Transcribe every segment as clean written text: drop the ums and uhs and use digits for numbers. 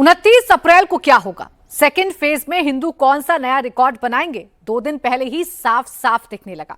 29 अप्रैल को क्या होगा? सेकेंड फेज में हिंदू कौन सा नया रिकॉर्ड बनाएंगे? 2 दिन पहले ही साफ साफ दिखने लगा।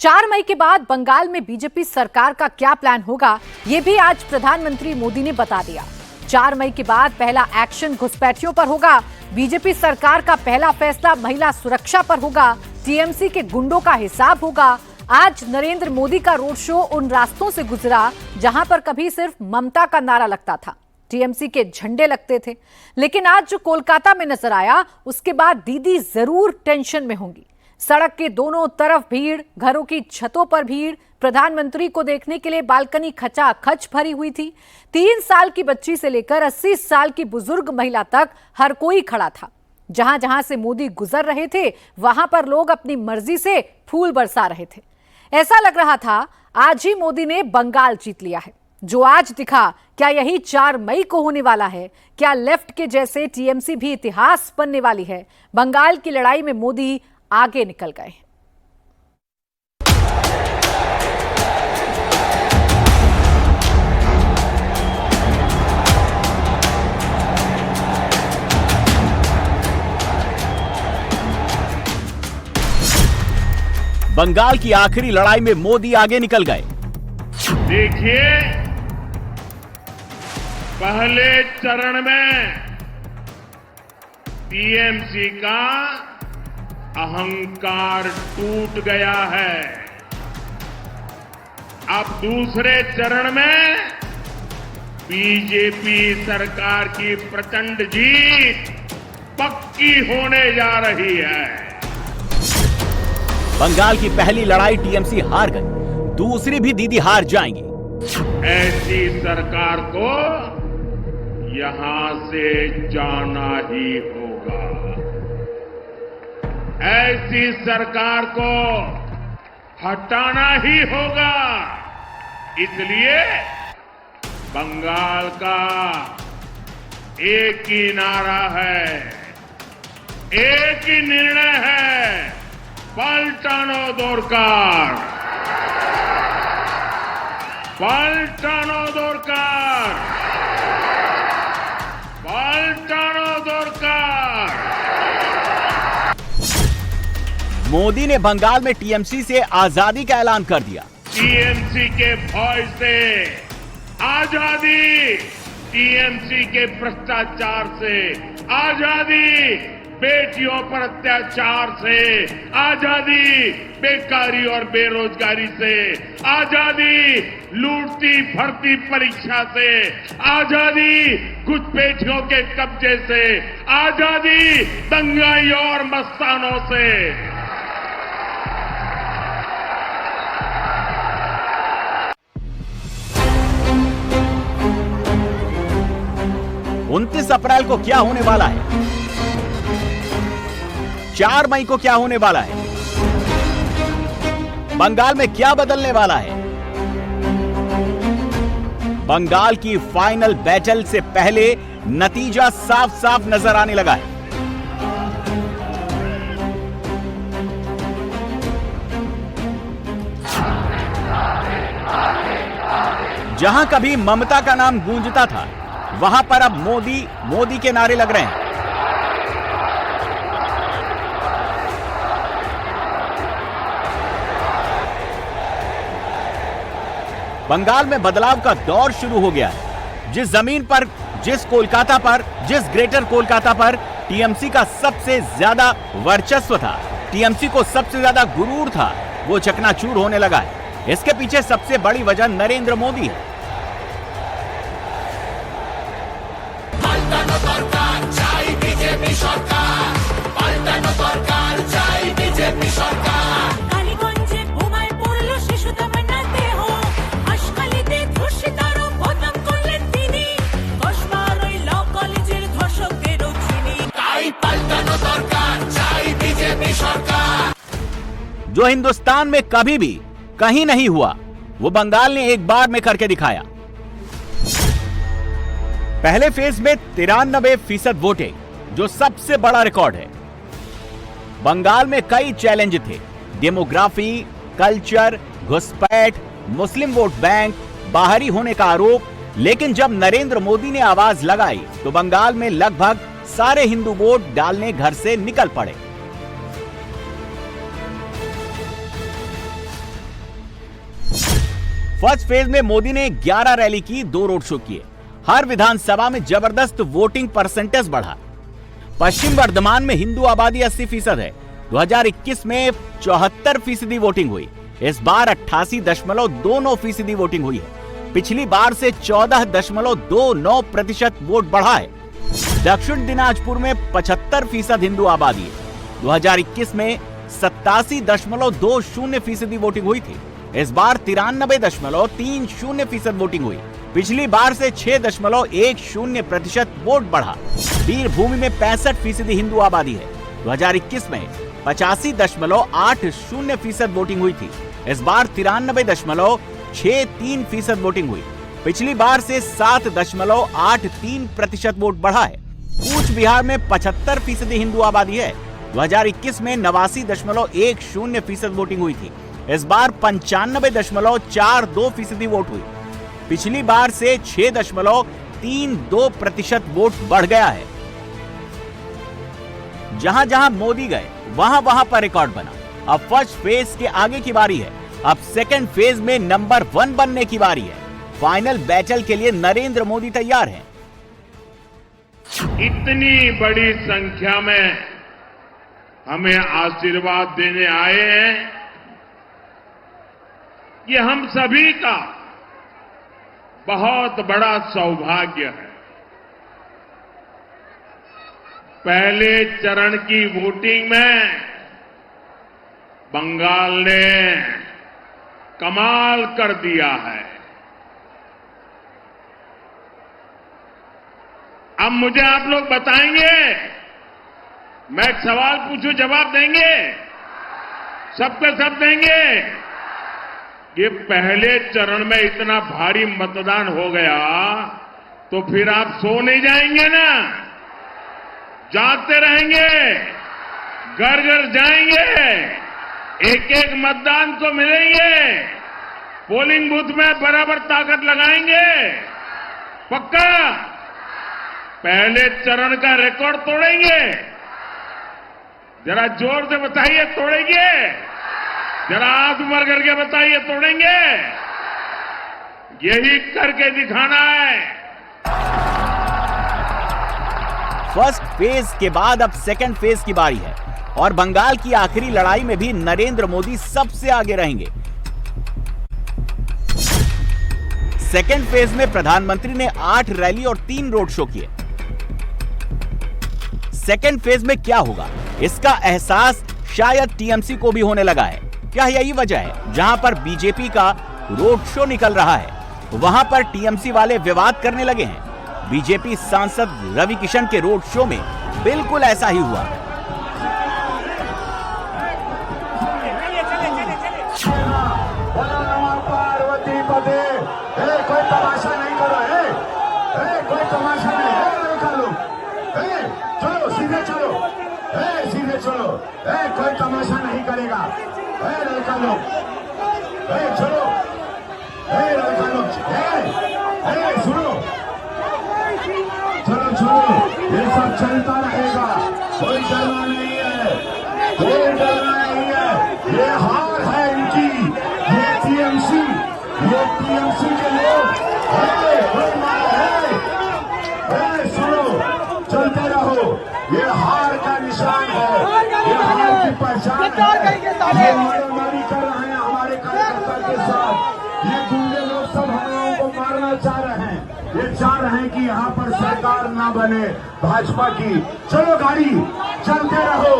4 मई के बाद बंगाल में बीजेपी सरकार का क्या प्लान होगा, यह भी आज प्रधानमंत्री मोदी ने बता दिया। 4 मई के बाद पहला एक्शन घुसपैठियों पर होगा। बीजेपी सरकार का पहला फैसला महिला सुरक्षा पर होगा। टीएमसी के गुंडों का हिसाब होगा। आज नरेंद्र मोदी का रोड शो उन रास्तों से गुजरा जहां पर कभी सिर्फ ममता का नारा लगता था, टीएमसी के झंडे लगते थे, लेकिन आज जो कोलकाता में नजर आया उसके बाद दीदी जरूर टेंशन में होंगी। सड़क के दोनों तरफ भीड़, घरों की छतों पर भीड़, प्रधानमंत्री को देखने के लिए बालकनी खचाखच भरी हुई थी। 3 साल की बच्ची से लेकर 80 साल की बुजुर्ग महिला तक हर कोई खड़ा था। जहां जहां से मोदी गुजर रहे थे वहां पर लोग अपनी मर्जी से फूल बरसा रहे थे। ऐसा लग रहा था आज ही मोदी ने बंगाल जीत लिया है। जो आज दिखा, क्या यही 4 मई को होने वाला है? क्या लेफ्ट के जैसे टीएमसी भी इतिहास बनने वाली है? बंगाल की लड़ाई में मोदी आगे निकल गए। बंगाल की आखिरी लड़ाई में मोदी आगे निकल गए। देखिए, पहले चरण में टीएमसी का अहंकार टूट गया है। अब दूसरे चरण में बीजेपी सरकार की प्रचंड जीत पक्की होने जा रही है। बंगाल की पहली लड़ाई टीएमसी हार गई, दूसरी भी दीदी हार जाएंगी। ऐसी सरकार को यहां से जाना ही होगा। ऐसी सरकार को हटाना ही होगा। इसलिए बंगाल का एक ही नारा है, एक ही निर्णय है, पलटानो दरकार, पलटानो दरकार, पलटानो दरकार। मोदी ने बंगाल में टीएमसी से आजादी का ऐलान कर दिया। टीएमसी के भय से आजादी, टीएमसी के भ्रष्टाचार से आजादी, बेटियों पर अत्याचार से आजादी, बेकारी और बेरोजगारी से आजादी, लूटती भर्ती परीक्षा से आजादी, घुसपैठियों के कब्जे से आजादी, दंगाइयों और मस्तानों से। 29 अप्रैल को क्या होने वाला है? 4 मई को क्या होने वाला है? बंगाल में क्या बदलने वाला है? बंगाल की फाइनल बैटल से पहले नतीजा साफ साफ नजर आने लगा है। जहां कभी ममता का नाम गूंजता था, वहां पर अब मोदी मोदी के नारे लग रहे हैं। बंगाल में बदलाव का दौर शुरू हो गया है। जिस जमीन पर, जिस कोलकाता पर, जिस ग्रेटर कोलकाता पर टीएमसी का सबसे ज्यादा वर्चस्व था, टीएमसी को सबसे ज्यादा गुरूर था, वो चकनाचूर होने लगा है। इसके पीछे सबसे बड़ी वजह नरेंद्र मोदी है। जो हिंदुस्तान में कभी भी कहीं नहीं हुआ, वो बंगाल ने एक बार में करके दिखाया। पहले फेज में 93% वोटिंग, जो सबसे बड़ा रिकॉर्ड है। बंगाल में कई चैलेंज थे, डेमोग्राफी, कल्चर, घुसपैठ, मुस्लिम वोट बैंक, बाहरी होने का आरोप, लेकिन जब नरेंद्र मोदी ने आवाज लगाई तो बंगाल में लगभग सारे हिंदू वोट डालने घर से निकल पड़े। फर्स्ट फेज में मोदी ने 11 रैली की, 2 रोड शो किए। हर विधानसभा में जबरदस्त वोटिंग परसेंटेज बढ़ा। पश्चिम वर्धमान में हिंदू आबादी 80% है। 2021 में 74% वोटिंग हुई। इस बार 88.29% वोटिंग हुई है। पिछली बार से 14.29% वोट बढ़ा है। दक्षिण दिनाजपुर में 75% हिंदू आबादी है। 2021 में 87.20% वोटिंग हुई थी। इस बार 93.30% वोटिंग हुई। पिछली बार से 6.10% वोट बढ़ा। वीरभूमि में 65% हिंदू आबादी है। 2021 में 85.80% वोटिंग हुई थी। इस बार 93.63% वोटिंग हुई। पिछली बार से 7.83% वोट बढ़ा है। कूच बिहार में 75% हिंदू आबादी है। 2021 में 89.10% वोटिंग हुई थी। इस बार 95.42% वोट हुई। पिछली बार से 6.32% वोट बढ़ गया है। जहां जहां मोदी गए वहां वहां पर रिकॉर्ड बना। अब फर्स्ट फेज के आगे की बारी है। अब सेकंड फेज में नंबर 1 बनने की बारी है। फाइनल बैटल के लिए नरेंद्र मोदी तैयार हैं। इतनी बड़ी संख्या में हमें आशीर्वाद देने आए हैं, ये हम सभी का बहुत बड़ा सौभाग्य है। पहले चरण की वोटिंग में बंगाल ने कमाल कर दिया है। अब मुझे आप लोग बताएंगे, मैं एक सवाल पूछूं, जवाब देंगे? सबके सब देंगे? ये पहले चरण में इतना भारी मतदान हो गया तो फिर आप सो नहीं जाएंगे ना? जागते रहेंगे, घर घर जाएंगे, एक एक मतदान को मिलेंगे, पोलिंग बूथ में बराबर ताकत लगाएंगे, पक्का? पहले चरण का रिकॉर्ड तोड़ेंगे? जरा जोर से बताइए, तोड़ेंगे? जरा आंख भर करके बताइए, तोड़ेंगे? यही करके दिखाना है। फर्स्ट फेज के बाद अब सेकंड फेज की बारी है और बंगाल की आखिरी लड़ाई में भी नरेंद्र मोदी सबसे आगे रहेंगे। सेकंड फेज में प्रधानमंत्री ने 8 रैली और 3 रोड शो किए। सेकंड फेज में क्या होगा, इसका एहसास शायद टीएमसी को भी होने लगा है। क्या यही वजह है? जहां पर बीजेपी का रोड शो निकल रहा है, वहां पर टीएमसी वाले विवाद करने लगे हैं। बीजेपी सांसद रवि किशन के रोड शो में बिल्कुल ऐसा ही हुआ। कोई तमाशा नहीं करो, कोई तमाशा नहीं है, निकालो, चलो सीधे चलो, सीधे चलो, कोई तमाशा नहीं करेगा, निकालो, चलो, निकालो, सुनो, चलो चलो, ये सब चलता रहेगा, कोई डरना नहीं है, कोई डरना नहीं है। ये हार है इनकी, ये टीएमसी के लोग, सुनो, चलते रहो, ये हार का निशान है, ये हार की पहचान है। ये मारामारी कर रहे हैं हमारे कार्यकर्ता के साथ, ये गुंडे लोग सब हम लोगों को मारना चाह रहे हैं। ये चाह रहे हैं कि यहाँ पर सरकार ना बने भाजपा की। चलो गाड़ी, चलते रहो,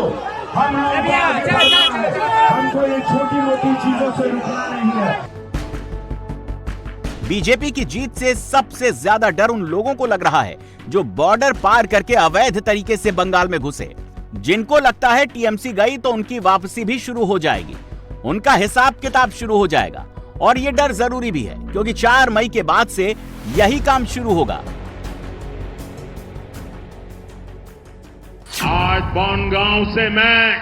हम लोगों को आगे बढ़ना है, हमको ये छोटी मोटी चीजों से रुकना नहीं है। बीजेपी की जीत से सबसे ज्यादा डर उन लोगों को लग रहा है जो बॉर्डर पार करके अवैध तरीके से बंगाल में घुसे। जिनको लगता है टीएमसी गई तो उनकी वापसी भी शुरू हो जाएगी, उनका हिसाब किताब शुरू हो जाएगा। और ये डर जरूरी भी है क्योंकि 4 मई के बाद से यही काम शुरू होगा। आज बनगांव से मैं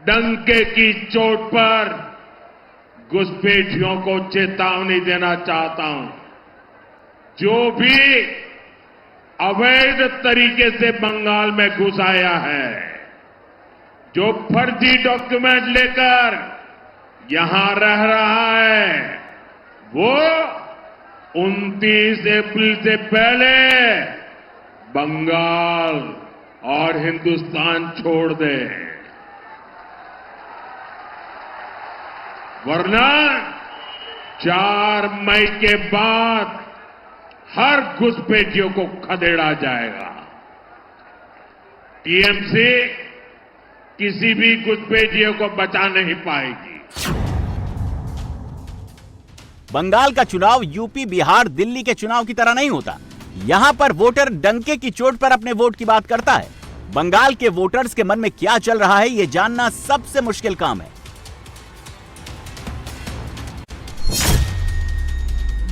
डंके की चोट पर घुसपैठियों को चेतावनी देना चाहता हूं। जो भी अवैध तरीके से बंगाल में घुस आया है, जो फर्जी डॉक्यूमेंट लेकर यहां रह रहा है, वो 29 अप्रैल से पहले बंगाल और हिंदुस्तान छोड़ दे, वरना 4 मई के बाद हर घुसपैठियों को खदेड़ा जाएगा। टीएमसी किसी भी घुसपैठियों को बचा नहीं पाएगी। बंगाल का चुनाव यूपी, बिहार, दिल्ली के चुनाव की तरह नहीं होता। यहां पर वोटर डंके की चोट पर अपने वोट की बात करता है। बंगाल के वोटर्स के मन में क्या चल रहा है, यह जानना सबसे मुश्किल काम है।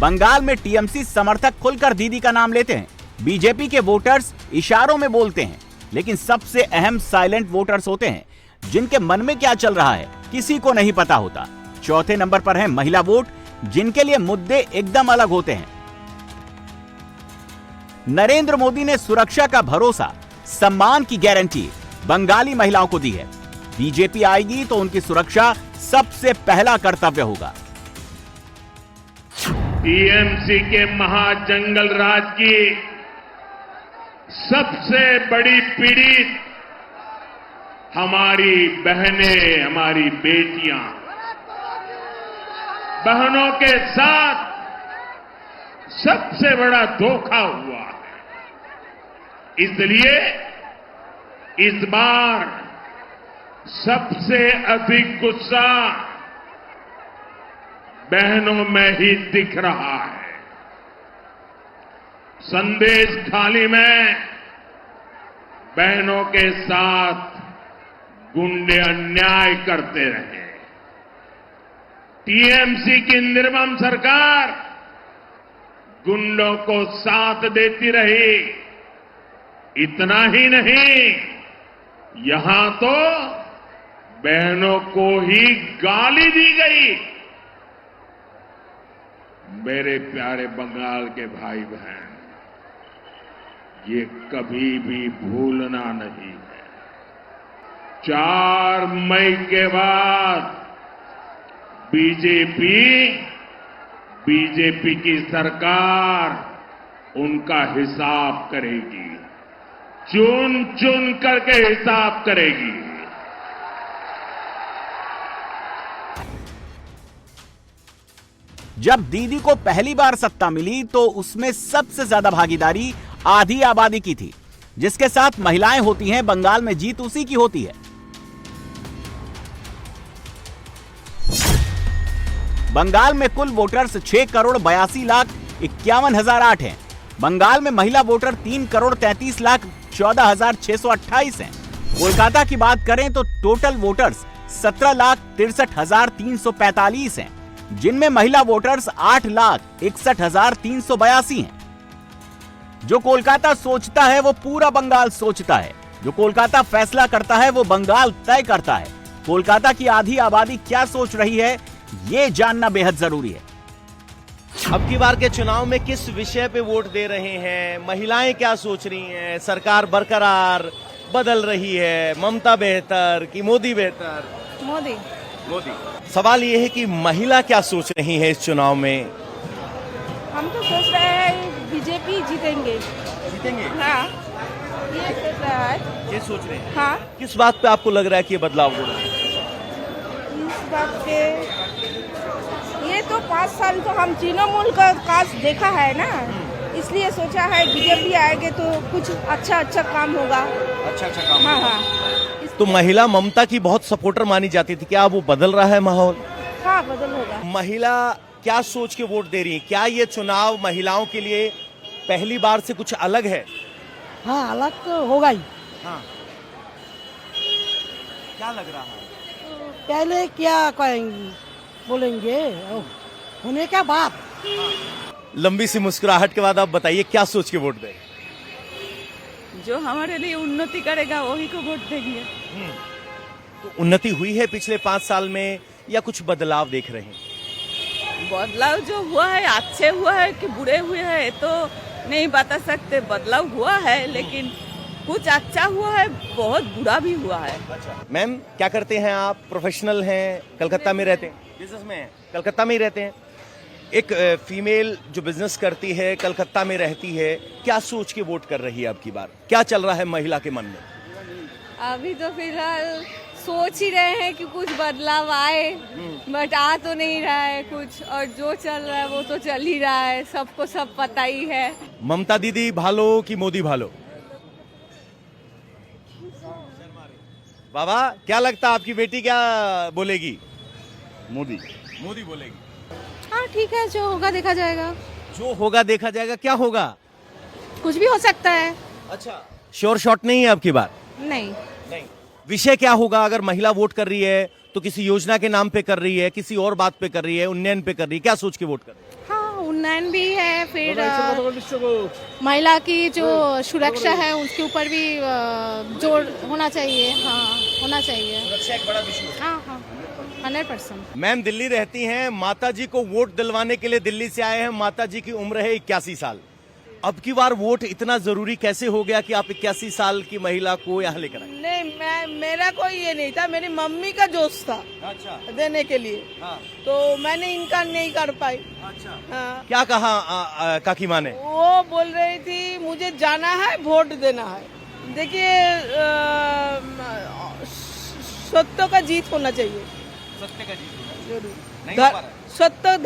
बंगाल में टीएमसी समर्थक खुलकर दीदी का नाम लेते हैं। बीजेपी के वोटर्स इशारों में बोलते हैं, लेकिन सबसे अहम साइलेंट वोटर्स होते हैं, जिनके मन में क्या चल रहा है किसी को नहीं पता होता। चौथे नंबर पर है महिला वोट, जिनके लिए मुद्दे एकदम अलग होते हैं। नरेंद्र मोदी ने सुरक्षा का भरोसा, सम्मान की गारंटी बंगाली महिलाओं को दी है। बीजेपी आएगी तो उनकी सुरक्षा सबसे पहला कर्तव्य होगा। टीएमसी के महाजंगल राज की सबसे बड़ी पीड़ित हमारी बहनें, हमारी बेटियां। बहनों के साथ सबसे बड़ा धोखा हुआ है। इसलिए इस बार सबसे अधिक गुस्सा बहनों में ही दिख रहा है। संदेश खाली में बहनों के साथ गुंडे अन्याय करते रहे। टीएमसी की निर्मम सरकार गुंडों को साथ देती रही। इतना ही नहीं, यहां तो बहनों को ही गाली दी गई। मेरे प्यारे बंगाल के भाई बहन, ये कभी भी भूलना नहीं है। 4 मई के बाद बीजेपी की सरकार उनका हिसाब करेगी, चुन चुन करके हिसाब करेगी। जब दीदी को पहली बार सत्ता मिली तो उसमें सबसे ज्यादा भागीदारी आधी आबादी की थी। जिसके साथ महिलाएं होती हैं, बंगाल में जीत उसी की होती है। बंगाल में कुल वोटर्स 6 करोड़ 82 लाख 51,008 हैं। बंगाल में महिला वोटर 3 करोड़ 33 लाख 14,628 हैं। कोलकाता की बात करें तो टोटल वोटर्स 17 लाख 63,345 हैं, जिनमें महिला वोटर्स 8 लाख 61,382 हैं। जो कोलकाता सोचता है वो पूरा बंगाल सोचता है। जो कोलकाता फैसला करता है वो बंगाल तय करता है। कोलकाता की आधी आबादी क्या सोच रही है, ये जानना बेहद जरूरी है। अब की बार के चुनाव में किस विषय पे वोट दे रहे हैं, महिलाएं क्या सोच रही हैं, सरकार बरकरार बदल रही है, ममता बेहतर कि मोदी बेहतर? मोदी। सवाल ये है कि महिला क्या सोच रही है इस चुनाव में? हम तो सोच रहे हैं बीजेपी जीतेंगे। हाँ, ये सोच रहा है। ये सोच रहे हैं? हाँ। किस बात पे आपको लग रहा है कि ये बदलाव हो रहा है? इस बात पे ये तो 5 साल तो हम तृणमूल का काज देखा है ना, इसलिए सोचा है बीजेपी आएंगे तो कुछ अच्छा काम होगा। अच्छा काम। हाँ। तो महिला ममता की बहुत सपोर्टर मानी जाती थी, क्या वो बदल रहा है माहौल? हाँ, बदल होगा। महिला क्या सोच के वोट दे रही है? क्या ये चुनाव महिलाओं के लिए पहली बार से कुछ अलग है? हाँ, अलग तो होगा ही। हाँ। क्या लग रहा है? पहले क्या कहेंगे, बोलेंगे होने का बात। लंबी सी मुस्कुराहट के बाद आप बताइए क्या सोच के वोट देंगे? जो हमारे लिए उन्नति करेगा वही को वोट देंगे। तो उन्नति हुई है पिछले 5 साल में या कुछ बदलाव देख रहे हैं? बदलाव जो हुआ है अच्छे हुआ है कि बुरे हुए हैं तो नहीं बता सकते। बदलाव हुआ है लेकिन कुछ अच्छा हुआ है, बहुत बुरा भी हुआ है। मैम क्या करते हैं आप? प्रोफेशनल हैं, कलकत्ता में रहते हैं? बिजनेस में हैं, कलकत्ता में ही रहते हैं। एक फीमेल जो बिजनेस करती है, कलकत्ता में रहती है, क्या सोच के वोट कर रही है अब की बार? क्या चल रहा है महिला के मन में? अभी तो फिलहाल सोच ही रहे हैं कि कुछ बदलाव आए, बट आ तो नहीं रहा है कुछ, और जो चल रहा है वो तो चल ही रहा है, सबको सब पता ही है। ममता दीदी भालो कि मोदी भालो? बाबा क्या लगता है आपकी बेटी क्या बोलेगी? मोदी मोदी बोलेगी। हाँ ठीक है, जो होगा देखा जाएगा। जो होगा देखा जाएगा। क्या होगा? कुछ भी हो सकता है। अच्छा, श्योर शॉट नहीं है आपकी बात? नहीं। विषय क्या होगा? अगर महिला वोट कर रही है तो किसी योजना के नाम पे कर रही है, किसी और बात पे कर रही है, उन्नयन पे कर रही है, क्या सोच के वोट कर रही है? हाँ, उन्नयन भी है, फिर महिला की जो सुरक्षा है उसके ऊपर भी जोर होना चाहिए। हाँ, होना चाहिए। सुरक्षा एक बड़ा विषय है। हाँ हाँ, 100%। मैम दिल्ली रहती हैं, माता जी को वोट दिलवाने के लिए दिल्ली से आए हैं। माता जी की उम्र है 81 साल। अब की बार वोट इतना जरूरी कैसे हो गया कि आप 81 साल की महिला को यहाँ लेकर आए? नहीं, मेरा कोई ये नहीं था, मेरी मम्मी का जोश था। अच्छा। देने के लिए। हाँ। तो मैंने इनका नहीं कर पाई। अच्छा। हाँ। क्या कहा काकी माँ ने? वो बोल रही थी मुझे जाना है, वोट देना है। देखिए, सत्य का जीत होना चाहिए। सत्य का जीत जरूर। नहीं हो पा रहा है। सत्य,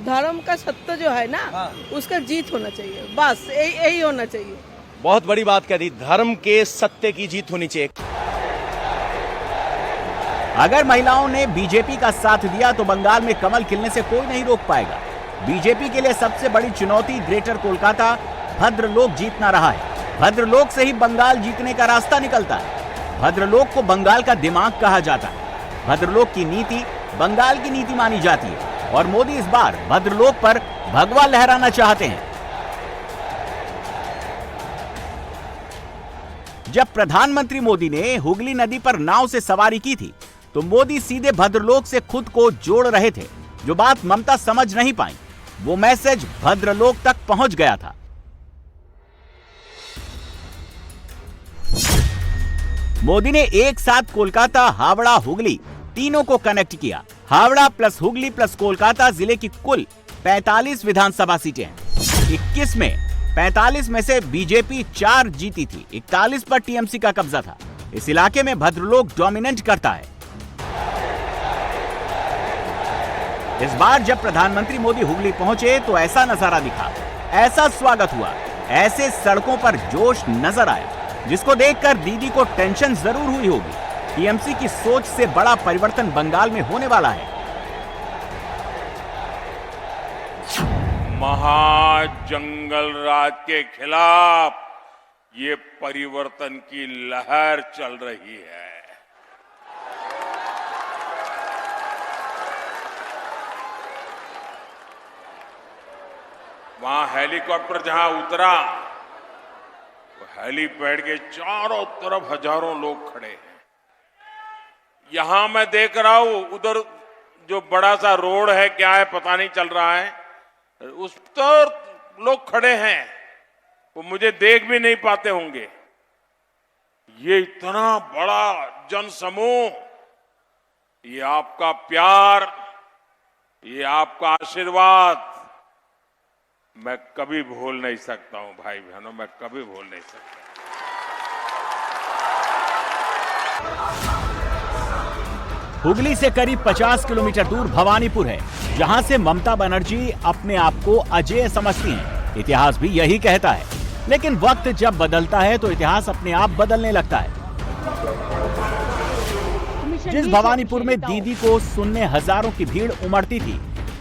धर्म का सत्य जो है ना, हाँ। उसका जीत होना चाहिए, बस यही होना चाहिए। बहुत बड़ी बात कह दी, धर्म के सत्य की जीत होनी चाहिए। अगर महिलाओं ने बीजेपी का साथ दिया तो बंगाल में कमल खिलने से कोई नहीं रोक पाएगा। बीजेपी के लिए सबसे बड़ी चुनौती ग्रेटर कोलकाता भद्रलोक जीतना रहा है। भद्रलोक से ही बंगाल जीतने का रास्ता निकलता है। भद्रलोक को बंगाल का दिमाग कहा जाता है। भद्रलोक की नीति बंगाल की नीति मानी जाती है और मोदी इस बार भद्रलोक पर भगवा लहराना चाहते हैं। जब प्रधानमंत्री मोदी ने हुगली नदी पर नाव से सवारी की थी तो मोदी सीधे भद्रलोक से खुद को जोड़ रहे थे। जो बात ममता समझ नहीं पाई, वो मैसेज भद्रलोक तक पहुंच गया था। मोदी ने एक साथ कोलकाता, हावड़ा, हुगली तीनों को कनेक्ट किया। हावड़ा प्लस हुगली प्लस कोलकाता जिले की कुल 45 विधानसभा सीटें हैं। 21 में 45 में से बीजेपी 4 जीती थी। 41 पर टीएमसी का कब्जा था। इस इलाके में भद्रलोक डोमिनेट करता है। इस बार जब प्रधानमंत्री मोदी हुगली पहुंचे तो ऐसा नजारा दिखा, ऐसा स्वागत हुआ, ऐसे सड़कों पर जोश नजर आया जिसको देखकर दीदी को टेंशन जरूर हुई होगी। टीएमसी की सोच से बड़ा परिवर्तन बंगाल में होने वाला है। महाजंगल राज के खिलाफ ये परिवर्तन की लहर चल रही है। वहां हेलीकॉप्टर जहां उतरा, वो हेलीपैड के चारों तरफ हजारों लोग खड़े हैं। यहां मैं देख रहा हूं, उधर जो बड़ा सा रोड है, क्या है पता नहीं चल रहा है, उस पर लोग खड़े हैं, वो मुझे देख भी नहीं पाते होंगे। ये इतना बड़ा जनसमूह, ये आपका प्यार, ये आपका आशीर्वाद मैं कभी भूल नहीं सकता हूं भाई बहनों, मैं कभी भूल नहीं सकता। हुगली से करीब 50 किलोमीटर दूर भवानीपुर है, जहां से ममता बनर्जी अपने आप को अजेय समझती हैं। इतिहास भी यही कहता है, लेकिन वक्त जब बदलता है तो इतिहास अपने आप बदलने लगता है। जिस भवानीपुर में दीदी को सुनने हजारों की भीड़ उमड़ती थी,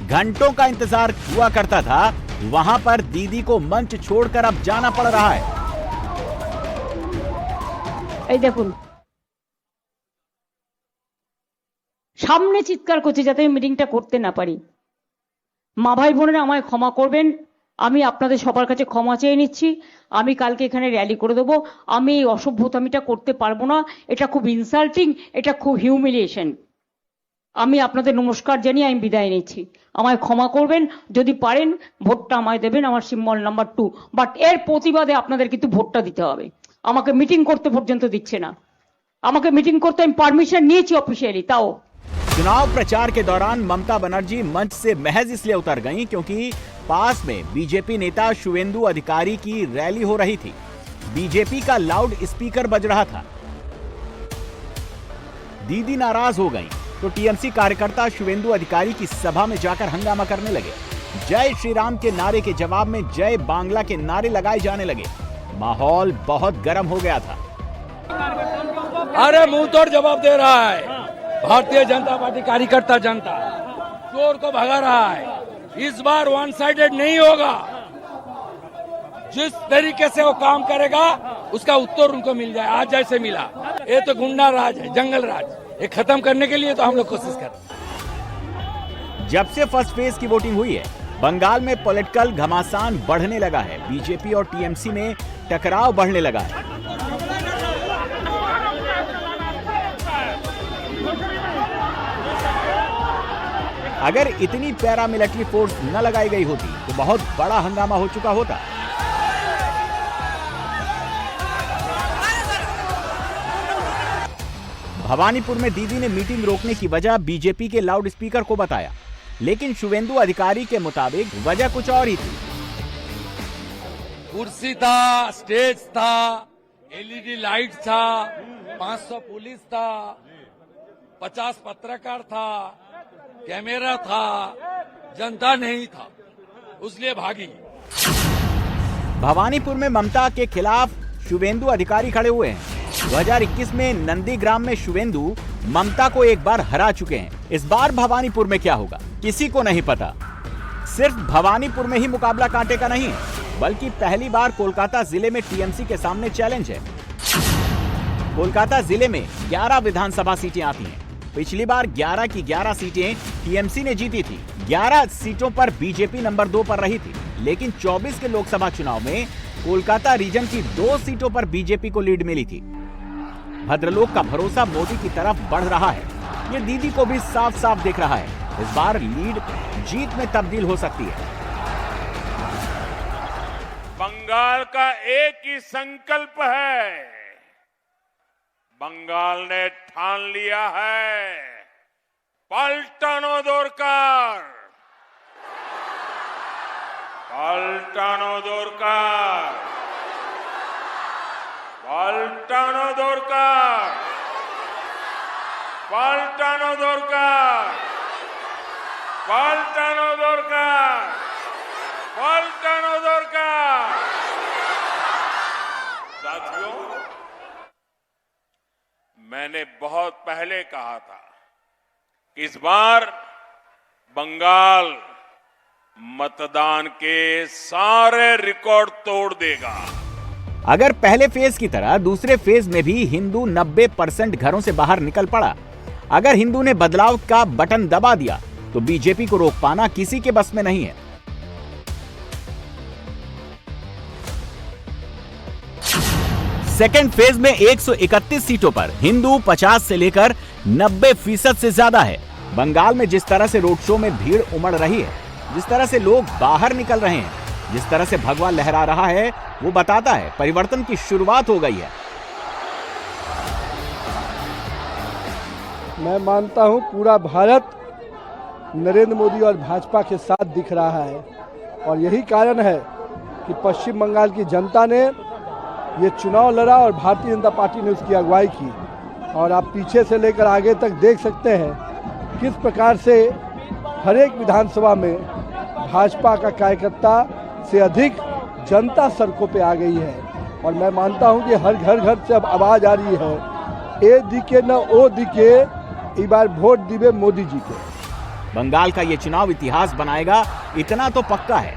घंटों का इंतजार हुआ करता था, वहां पर दीदी को मंच छोड़कर अब जाना पड़ रहा है। দেখুন সামনে চিৎকার করছে যাতে আমি মিটিংটা করতে না পারি। মা ভাই বোনেরা আমায় ক্ষমা করবেন, আমি আপনাদের সবার কাছে ক্ষমা চেয়ে নিচ্ছি। আমি কালকে এখানে র্যালি করে দেবো। আমি এই অসভ্যতামিটা করতে পারবো না, এটা খুব ইনসাল্টিং, এটা খুব হিউমিলিয়েশন। আমি আপনাদের নমস্কার জানিয়ে আমি বিদায় নিচ্ছি। আমায় ক্ষমা করবেন, যদি পারেন ভোটটা আমায় দেবেন, আমার সিম্বল নাম্বার 2। বাট এর প্রতিবাদে আপনাদের কিন্তু ভোটটা দিতে হবে। আমাকে মিটিং করতে পর্যন্ত দিচ্ছে না, আমাকে মিটিং করতে আমি পারমিশন নিয়েছি অফিशियली, ताओ। चुनाव प्रचार के दौरान ममता बनर्जी मंच से महज इसलिए उतर गईं क्योंकि पास में बीजेपी नेता शुवेंदु अधिकारी की रैली हो रही थी। बीजेपी का लाउड स्पीकर बज रहा था। दीदी नाराज हो गईं तो टीएमसी कार्यकर्ता शुवेंदु अधिकारी की सभा में जाकर हंगामा करने लगे। जय श्री राम के नारे के जवाब में जय बांग्ला के नारे लगाए जाने लगे। माहौल बहुत गर्म हो गया था। अरे मुंह तोड़ जवाब दे रहा है भारतीय जनता पार्टी कार्यकर्ता जनता, चोर को भगा रहा है। इस बार वन साइडेड नहीं होगा। जिस तरीके से वो काम करेगा उसका उत्तर उनको मिल जाए, आज जैसे मिला। ये तो गुंडा राज है, जंगल राज, ये खत्म करने के लिए तो हम लोग कोशिश कर रहे हैं। जब से फर्स्ट फेज की वोटिंग हुई है, बंगाल में पॉलिटिकल घमासान बढ़ने लगा है। बीजेपी और टीएमसी में टकराव बढ़ने लगा है। अगर इतनी पैरामिलिट्री फोर्स न लगाई गई होती तो बहुत बड़ा हंगामा हो चुका होता। भवानीपुर में दीदी ने मीटिंग रोकने की वजह बीजेपी के लाउड स्पीकर को बताया, लेकिन शुवेंदु अधिकारी के मुताबिक वजह कुछ और ही थी। कुर्सी था, स्टेज था, एलईडी लाइट था, 500 पुलिस था, 50 पत्रकार था, कैमरा था, जनता नहीं था, इसलिए भागी। भवानीपुर में ममता के खिलाफ शुवेंदु अधिकारी खड़े हुए हैं। 2021 में नंदीग्राम में शुवेंदु ममता को एक बार हरा चुके हैं। इस बार भवानीपुर में क्या होगा किसी को नहीं पता। सिर्फ भवानीपुर में ही मुकाबला कांटे का नहीं है, बल्कि पहली बार कोलकाता जिले में टीएमसी के सामने चैलेंज है। कोलकाता जिले में 11 विधानसभा सीटें आती हैं। पिछली बार 11 की 11 सीटें टीएमसी ने जीती थी। 11 सीटों पर बीजेपी नंबर 2 पर रही थी, लेकिन 24 के लोकसभा चुनाव में कोलकाता रीजन की 2 सीटों पर बीजेपी को लीड मिली थी। भद्रलोक का भरोसा मोदी की तरफ बढ़ रहा है। ये दीदी को भी साफ साफ दिख रहा है। इस बार लीड जीत में तब्दील हो सकती है। बंगाल का एक ही संकल्प है, बंगाल ने ठान लिया है पलटानो दरकार, पलटानो दरकार, पलटानो दरकार, पलटानो दरकार, पलटानो दरकार, पलटानो दरकार। साथियों, मैंने बहुत पहले कहा था कि इस बार बंगाल मतदान के सारे रिकॉर्ड तोड़ देगा। अगर पहले फेज की तरह दूसरे फेज में भी हिंदू 90% घरों से बाहर निकल पड़ा, अगर हिंदू ने बदलाव का बटन दबा दिया, तो बीजेपी को रोक पाना किसी के बस में नहीं है। सेकेंड फेज में 131 सीटों पर हिंदू 50 से लेकर 90% से ज्यादा है। बंगाल में जिस तरह से रोड शो में भीड़ उमड़ रही है, जिस तरह से लोग बाहर निकल रहे हैं, जिस तरह से भगवा लहरा रहा है, वो बताता है परिवर्तन की शुरुआत हो गई है। मैं मानता हूं पूरा भारत नरेंद्र मोदी और भाजपा के साथ दिख रहा है, और यही कारण है कि पश्चिम बंगाल की जनता ने ये चुनाव लड़ा और भारतीय जनता पार्टी ने उसकी अगुवाई की। और आप पीछे से लेकर आगे तक देख सकते हैं किस प्रकार से हर एक विधानसभा में भाजपा का कार्यकर्ता से अधिक जनता सड़कों पे आ गई है। और मैं मानता हूं कि हर घर घर से अब आवाज आ रही है, ए दिखे न ओ दिखे, इस बार वोट दिवे मोदी जी के। बंगाल का ये चुनाव इतिहास बनाएगा, इतना तो पक्का है।